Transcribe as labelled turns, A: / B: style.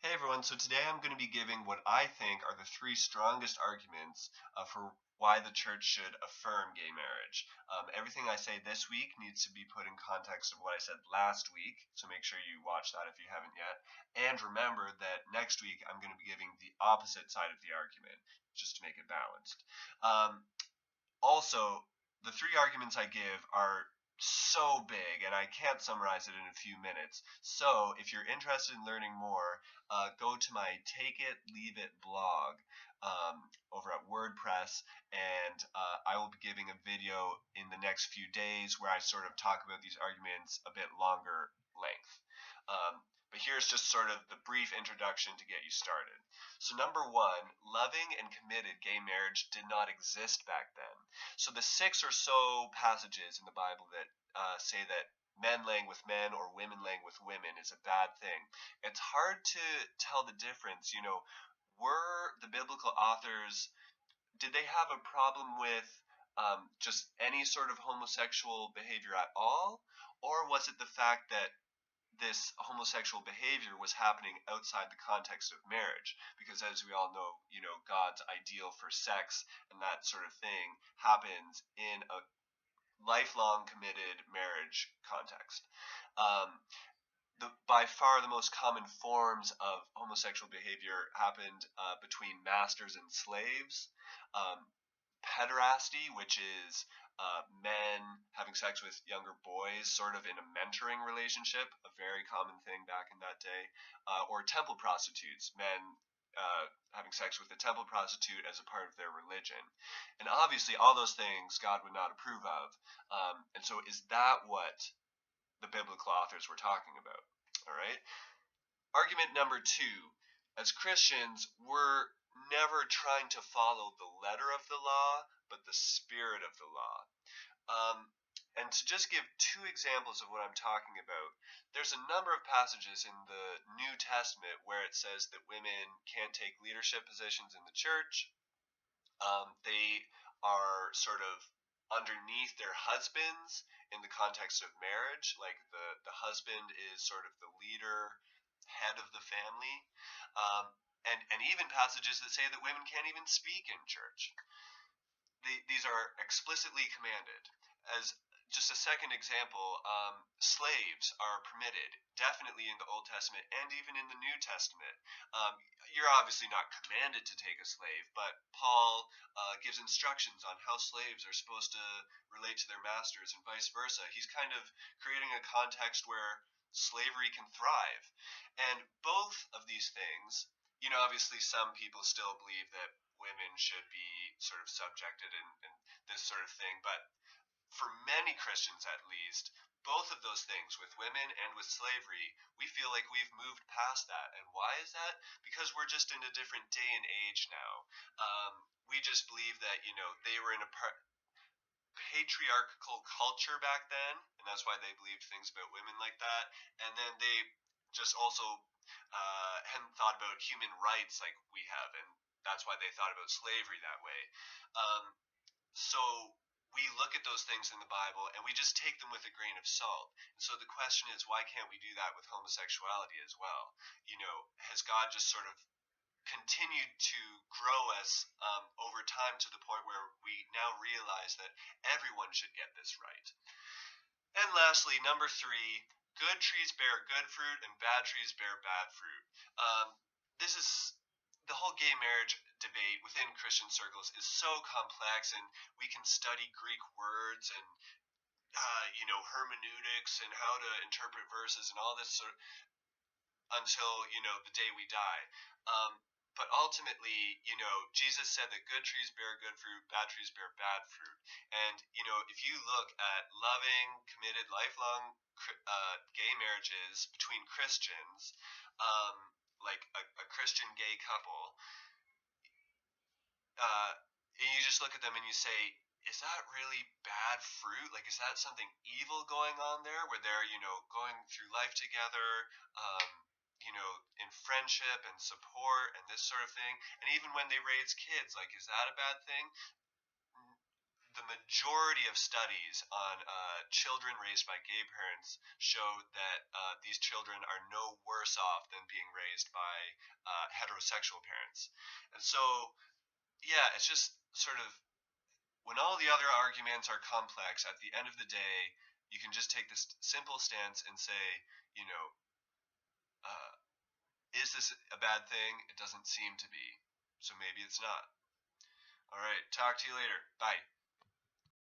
A: Hey everyone, so today I'm going to be giving what I think are the three strongest arguments for why the church should affirm gay marriage. Everything I say this week needs to be put in context of what I said last week, so make sure you watch that if you haven't yet. And remember that next week I'm going to be giving the opposite side of the argument, just to make it balanced. Also, the three arguments I give are so big and I can't summarize it in a few minutes. So if you're interested in learning more, go to my Take It, Leave It blog over at WordPress, and I will be giving a video in the next few days where I sort of talk about these arguments a bit longer length. But here's just sort of the brief introduction to get you started. So number one, loving and committed gay marriage did not exist back then. So the six or so passages in the Bible that say that men laying with men or women laying with women is a bad thing. It's hard to tell the difference. Were the biblical authors, did they have a problem with just any sort of homosexual behavior at all? Or was it the fact that this homosexual behavior was happening outside the context of marriage? Because as we all know, God's ideal for sex and that sort of thing happens in a lifelong committed marriage context. By far the most common forms of homosexual behavior happened between masters and slaves. Pederasty, which is men having sex with younger boys, sort of in a mentoring relationship, a very common thing back in that day, or temple prostitutes, men having sex with a temple prostitute as a part of their religion. And obviously, all those things God would not approve of. And so, is that what the biblical authors were talking about? All right. Argument number two. As Christians, we're never trying to follow the letter of the law, but the spirit of the law. And to just give two examples of what I'm talking about, there's a number of passages in the New Testament where it says that women can't take leadership positions in the church. They are sort of underneath their husbands in the context of marriage. Like the husband is sort of the leader, head of the family. And even passages that say that women can't even speak in church. These are explicitly commanded. As just a second example, slaves are permitted, definitely in the Old Testament and even in the New Testament. You're obviously not commanded to take a slave, but Paul gives instructions on how slaves are supposed to relate to their masters and vice versa. He's kind of creating a context where slavery can thrive. And both of these things, obviously some people still believe that women should be sort of subjected and this sort of thing, but for many Christians at least, both of those things, with women and with slavery, we feel like we've moved past that. And why is that? Because we're just in a different day and age now. We just believe that, they were in a patriarchal culture back then, and that's why they believed things about women like that. And then they just also hadn't thought about human rights like we have, and that's why they thought about slavery that way. So we look at those things in the Bible and we just take them with a grain of salt. And so the question is, why can't we do that with homosexuality as well? Has God just sort of continued to grow us over time to the point where we now realize that everyone should get this right? And lastly, number three, good trees bear good fruit and bad trees bear bad fruit. This is the whole gay marriage debate within Christian circles is so complex, and we can study Greek words and hermeneutics and how to interpret verses and all this sort of, until the day we die. But ultimately, Jesus said that good trees bear good fruit, bad trees bear bad fruit. And if you look at loving, committed, lifelong gay marriages between Christians, like a Christian gay couple, and you just look at them and you say, is that really bad fruit? Like, is that something evil going on there where they're, going through life together, in friendship and support and this sort of thing? And even when they raise kids, like, is that a bad thing? the majority of studies on children raised by gay parents show that these children are no worse off than being raised by heterosexual parents. And so, yeah, it's just sort of when all the other arguments are complex, at the end of the day, you can just take this simple stance and say, you know, uh, is this a bad thing? It doesn't seem to be. So maybe it's not. All right. Talk to you later. Bye.